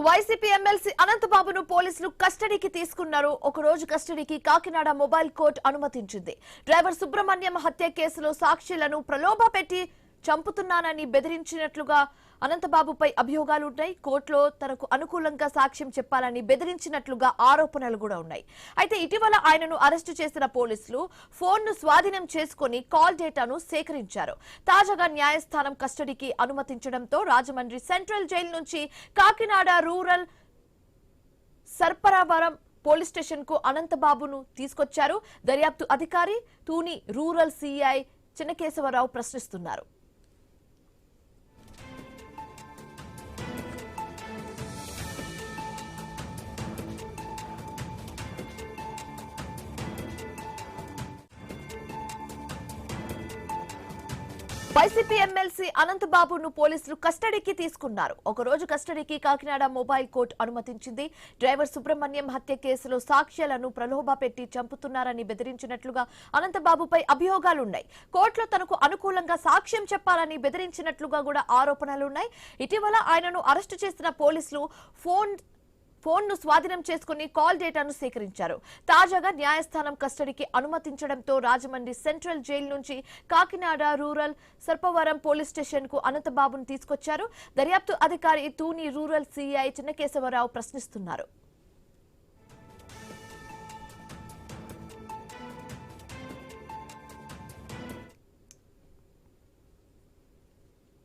YCP MLC అనంతబాబును పోలీసులు కస్టడీకి తీసుకున్నారు. ఒక రోజు కస్టడీకి కాకినాడ మొబైల్ కోర్టు అనుమతించింది. డ్రైవర్ సుబ్రహ్మణ్యం హత్య కేసులో సాక్షులను ప్రలోభపెట్టి చంపుతున్నానని బెదిరించినట్లుగా అనంతబాబుపై అభియోగాలున్నాయి. కోర్టులో తనకు అనుకూలంగా సాక్ష్యం చెప్పాలని బెదిరించినట్లుగా ఆరోపణలు కూడా ఉన్నాయి. అయితే ఇటీవల ఆయనను అరెస్టు చేసిన పోలీసులు ఫోన్ను స్వాధీనం చేసుకుని కాల్ డేటాను సేకరించారు. తాజాగా న్యాయస్థానం కస్టడీకి అనుమతించడంతో రాజమండ్రి సెంట్రల్ జైలు నుంచి కాకినాడ రూరల్ సర్పరావరం పోలీస్ స్టేషన్ కు అనంతబాబును తీసుకొచ్చారు. దర్యాప్తు అధికారి తూని రూరల్ సిఐ చిన్నకేశవరావు ప్రశ్నిస్తున్నారు. వైసీపీ ఎమ్మెల్సీ అనంతబాబును పోలీసులు కస్టడీకి తీసుకున్నారు. ఒక రోజు కస్టడీకి కాకినాడ మొబైల్ కోర్టు అనుమతించింది. డ్రైవర్ సుబ్రహ్మణ్యం హత్య కేసులో సాక్ష్యాలను ప్రలోభపెట్టి చంపుతున్నారని బెదిరించినట్లుగా అనంతబాబుపై అభియోగాలున్నాయి. కోర్టులో తనకు అనుకూలంగా సాక్ష్యం చెప్పాలని బెదిరించినట్లుగా కూడా ఆరోపణలున్నాయి. ఇటీవల ఆయనను అరెస్టు చేసిన పోలీసులు ఫోన్ను స్వాధీనం చేసుకుని కాల్ డేటాను సేకరించారు. తాజాగా న్యాయస్థానం కస్టడీకి అనుమతించడంతో రాజమండ్రి సెంట్రల్ జైలు నుంచి Kakinada rural Sarpavaram police station కు అనంతబాబును తీసుకొచ్చారు. దర్యాప్తు అధికారి తూని రూరల్ సిఐ చిన్నకేశవరావు ప్రశ్నిస్తున్నారు.